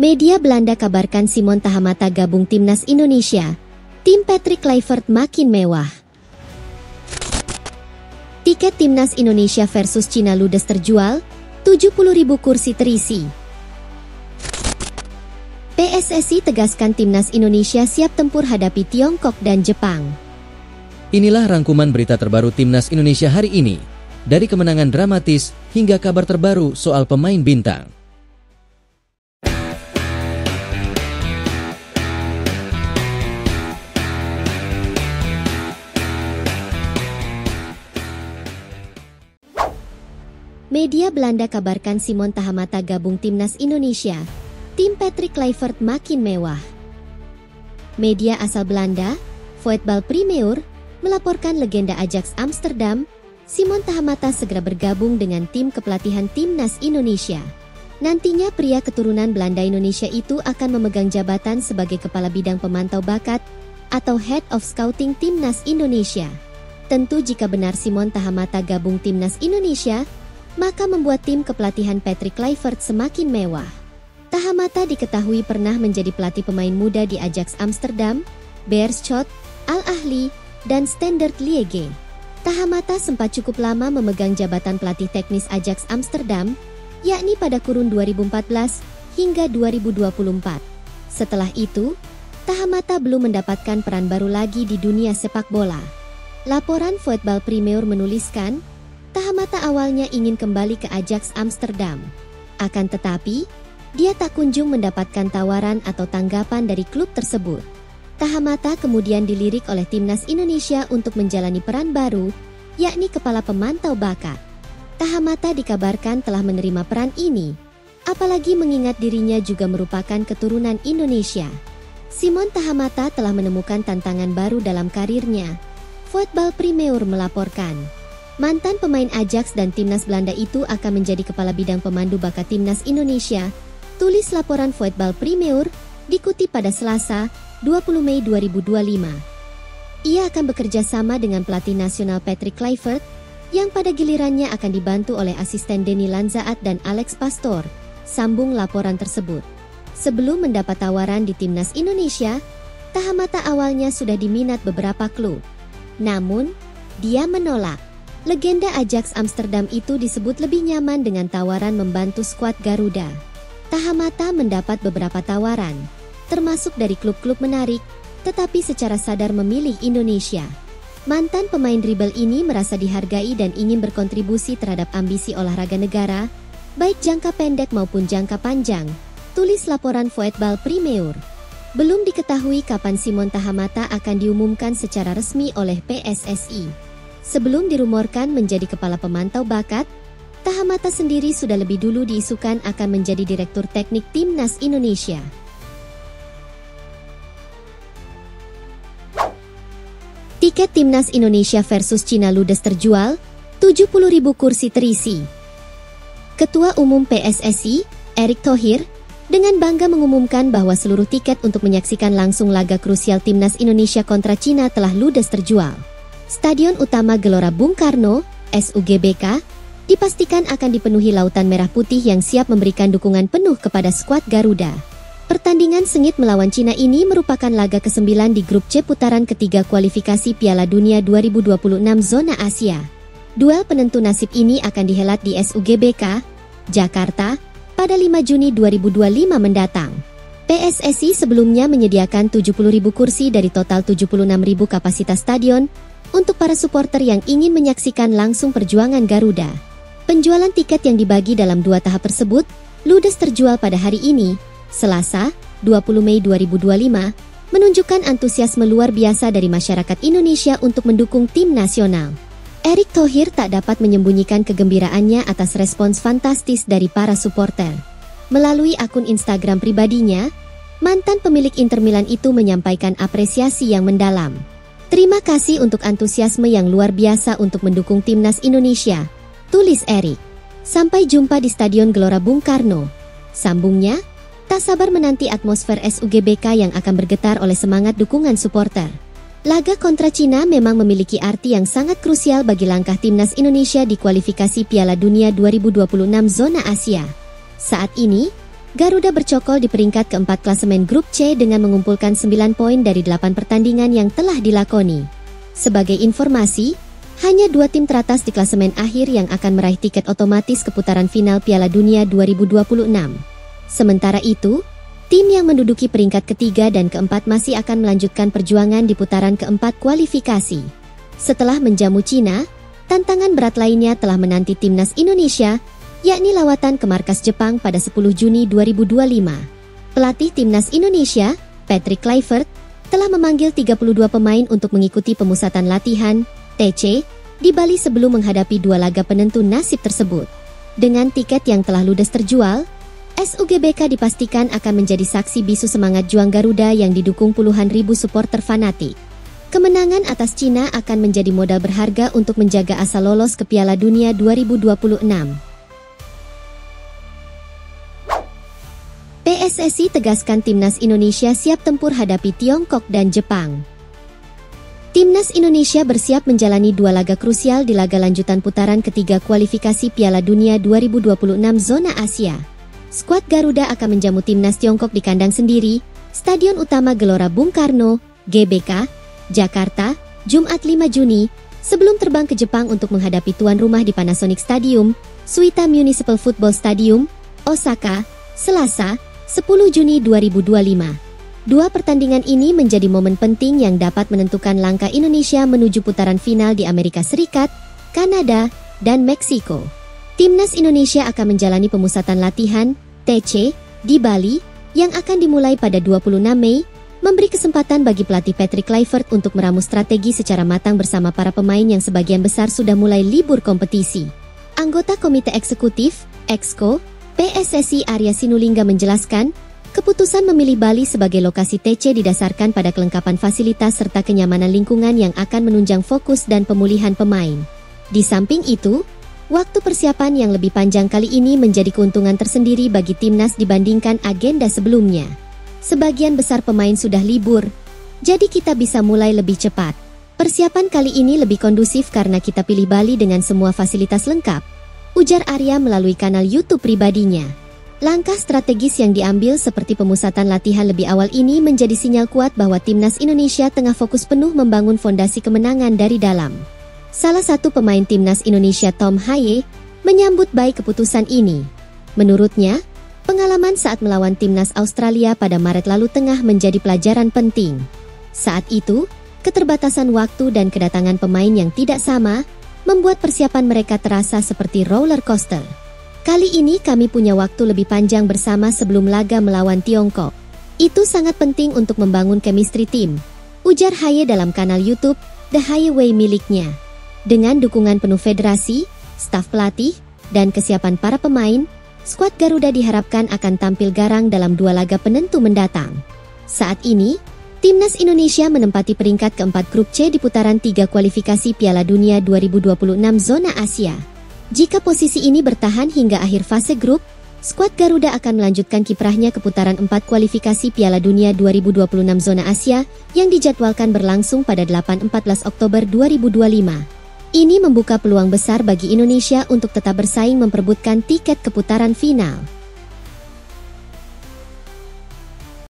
Media Belanda kabarkan Simon Tahamata gabung timnas Indonesia. Tim Patrick Kluivert makin mewah. Tiket timnas Indonesia versus Cina ludes terjual, 70.000 kursi terisi. PSSI tegaskan timnas Indonesia siap tempur hadapi Tiongkok dan Jepang. Inilah rangkuman berita terbaru timnas Indonesia hari ini. Dari kemenangan dramatis hingga kabar terbaru soal pemain bintang. Media Belanda kabarkan Simon Tahamata gabung timnas Indonesia. Tim Patrick Kluivert makin mewah. Media asal Belanda, Voetbal Primeur, melaporkan legenda Ajax Amsterdam, Simon Tahamata segera bergabung dengan tim kepelatihan timnas Indonesia. Nantinya pria keturunan Belanda Indonesia itu akan memegang jabatan sebagai Kepala Bidang Pemantau Bakat atau Head of Scouting Timnas Indonesia. Tentu jika benar Simon Tahamata gabung timnas Indonesia, maka membuat tim kepelatihan Patrick Kluivert semakin mewah. Tahamata diketahui pernah menjadi pelatih pemain muda di Ajax Amsterdam, Beerschot, Al Ahly, dan Standard Liège. Tahamata sempat cukup lama memegang jabatan pelatih teknis Ajax Amsterdam, yakni pada kurun 2014 hingga 2024. Setelah itu, Tahamata belum mendapatkan peran baru lagi di dunia sepak bola. Laporan Voetbal Primeur menuliskan, Tahamata awalnya ingin kembali ke Ajax Amsterdam. Akan tetapi, dia tak kunjung mendapatkan tawaran atau tanggapan dari klub tersebut. Tahamata kemudian dilirik oleh timnas Indonesia untuk menjalani peran baru, yakni Kepala Pemantau Bakat. Tahamata dikabarkan telah menerima peran ini, apalagi mengingat dirinya juga merupakan keturunan Indonesia. Simon Tahamata telah menemukan tantangan baru dalam karirnya. Voetbal Primeur melaporkan, mantan pemain Ajax dan timnas Belanda itu akan menjadi kepala bidang pemandu bakat timnas Indonesia, tulis laporan Voetbal Primeur, dikutip pada Selasa, 20 Mei 2025. Ia akan bekerja sama dengan pelatih nasional Patrick Kluivert, yang pada gilirannya akan dibantu oleh asisten Denny Lanzaat dan Alex Pastor, sambung laporan tersebut. Sebelum mendapat tawaran di timnas Indonesia, Tahamata awalnya sudah diminat beberapa klub. Namun, dia menolak. Legenda Ajax Amsterdam itu disebut lebih nyaman dengan tawaran membantu skuad Garuda. Tahamata mendapat beberapa tawaran, termasuk dari klub-klub menarik, tetapi secara sadar memilih Indonesia. Mantan pemain dribble ini merasa dihargai dan ingin berkontribusi terhadap ambisi olahraga negara, baik jangka pendek maupun jangka panjang, tulis laporan Voetbal Primeur. Belum diketahui kapan Simon Tahamata akan diumumkan secara resmi oleh PSSI. Sebelum dirumorkan menjadi kepala pemantau bakat, Tahamata sendiri sudah lebih dulu diisukan akan menjadi direktur teknik timnas Indonesia. Tiket timnas Indonesia versus Cina ludes terjual, 70.000 kursi terisi. Ketua Umum PSSI, Erick Thohir, dengan bangga mengumumkan bahwa seluruh tiket untuk menyaksikan langsung laga krusial timnas Indonesia kontra Cina telah ludes terjual. Stadion utama Gelora Bung Karno, SUGBK, dipastikan akan dipenuhi lautan merah putih yang siap memberikan dukungan penuh kepada skuad Garuda. Pertandingan sengit melawan Cina ini merupakan laga ke-9 di grup C putaran ketiga kualifikasi Piala Dunia 2026 zona Asia. Duel penentu nasib ini akan dihelat di SUGBK, Jakarta, pada 5 Juni 2025 mendatang. PSSI sebelumnya menyediakan 70.000 kursi dari total 76.000 kapasitas stadion untuk para supporter yang ingin menyaksikan langsung perjuangan Garuda. Penjualan tiket yang dibagi dalam 2 tahap tersebut ludes terjual pada hari ini, Selasa, 20 Mei 2025, menunjukkan antusiasme luar biasa dari masyarakat Indonesia untuk mendukung tim nasional. Erick Thohir tak dapat menyembunyikan kegembiraannya atas respons fantastis dari para supporter. Melalui akun Instagram pribadinya, mantan pemilik Inter Milan itu menyampaikan apresiasi yang mendalam. Terima kasih untuk antusiasme yang luar biasa untuk mendukung timnas Indonesia, tulis Erick. Sampai jumpa di Stadion Gelora Bung Karno, sambungnya, tak sabar menanti atmosfer SUGBK yang akan bergetar oleh semangat dukungan supporter. Laga kontra Cina memang memiliki arti yang sangat krusial bagi langkah timnas Indonesia di kualifikasi Piala Dunia 2026 zona Asia. Saat ini, Garuda bercokol di peringkat keempat klasemen grup C dengan mengumpulkan 9 poin dari 8 pertandingan yang telah dilakoni. Sebagai informasi, hanya 2 tim teratas di klasemen akhir yang akan meraih tiket otomatis ke putaran final Piala Dunia 2026. Sementara itu, tim yang menduduki peringkat ketiga dan keempat masih akan melanjutkan perjuangan di putaran keempat kualifikasi. Setelah menjamu Cina, tantangan berat lainnya telah menanti timnas Indonesia, yakni lawatan ke markas Jepang pada 10 Juni 2025. Pelatih timnas Indonesia, Patrick Kluivert, telah memanggil 32 pemain untuk mengikuti pemusatan latihan, TC, di Bali sebelum menghadapi 2 laga penentu nasib tersebut. Dengan tiket yang telah ludes terjual, SUGBK dipastikan akan menjadi saksi bisu semangat juang Garuda yang didukung puluhan ribu supporter fanatik. Kemenangan atas Cina akan menjadi modal berharga untuk menjaga asa lolos ke Piala Dunia 2026. PSSI tegaskan timnas Indonesia siap tempur hadapi Tiongkok dan Jepang. Timnas Indonesia bersiap menjalani 2 laga krusial di laga lanjutan putaran ketiga kualifikasi Piala Dunia 2026 zona Asia. Skuad Garuda akan menjamu timnas Tiongkok di kandang sendiri, Stadion Utama Gelora Bung Karno, GBK, Jakarta, Jumat 5 Juni, sebelum terbang ke Jepang untuk menghadapi tuan rumah di Panasonic Stadium, Suita Municipal Football Stadium, Osaka, Selasa, 10 Juni 2025. 2 pertandingan ini menjadi momen penting yang dapat menentukan langkah Indonesia menuju putaran final di Amerika Serikat, Kanada, dan Meksiko. Timnas Indonesia akan menjalani pemusatan latihan, TC, di Bali, yang akan dimulai pada 26 Mei, memberi kesempatan bagi pelatih Patrick Kluivert untuk meramu strategi secara matang bersama para pemain yang sebagian besar sudah mulai libur kompetisi. Anggota Komite Eksekutif, Exco, PSSI Arya Sinulinga menjelaskan, keputusan memilih Bali sebagai lokasi TC didasarkan pada kelengkapan fasilitas serta kenyamanan lingkungan yang akan menunjang fokus dan pemulihan pemain. Di samping itu, waktu persiapan yang lebih panjang kali ini menjadi keuntungan tersendiri bagi timnas dibandingkan agenda sebelumnya. Sebagian besar pemain sudah libur, jadi kita bisa mulai lebih cepat. Persiapan kali ini lebih kondusif karena kita pilih Bali dengan semua fasilitas lengkap, ujar Arya melalui kanal YouTube pribadinya. Langkah strategis yang diambil seperti pemusatan latihan lebih awal ini menjadi sinyal kuat bahwa timnas Indonesia tengah fokus penuh membangun fondasi kemenangan dari dalam. Salah satu pemain timnas Indonesia, Tom Haye, menyambut baik keputusan ini. Menurutnya, pengalaman saat melawan timnas Australia pada Maret lalu tengah menjadi pelajaran penting. Saat itu, keterbatasan waktu dan kedatangan pemain yang tidak sama membuat persiapan mereka terasa seperti roller coaster. Kali ini kami punya waktu lebih panjang bersama sebelum laga melawan Tiongkok. Itu sangat penting untuk membangun chemistry tim, ujar Haye dalam kanal YouTube The Haye Way miliknya. Dengan dukungan penuh federasi, staf pelatih, dan kesiapan para pemain, skuad Garuda diharapkan akan tampil garang dalam 2 laga penentu mendatang. Saat ini, timnas Indonesia menempati peringkat keempat grup C di putaran 3 kualifikasi Piala Dunia 2026 zona Asia. Jika posisi ini bertahan hingga akhir fase grup, skuad Garuda akan melanjutkan kiprahnya ke putaran 4 kualifikasi Piala Dunia 2026 zona Asia yang dijadwalkan berlangsung pada 8-14 Oktober 2025. Ini membuka peluang besar bagi Indonesia untuk tetap bersaing memperebutkan tiket ke putaran final.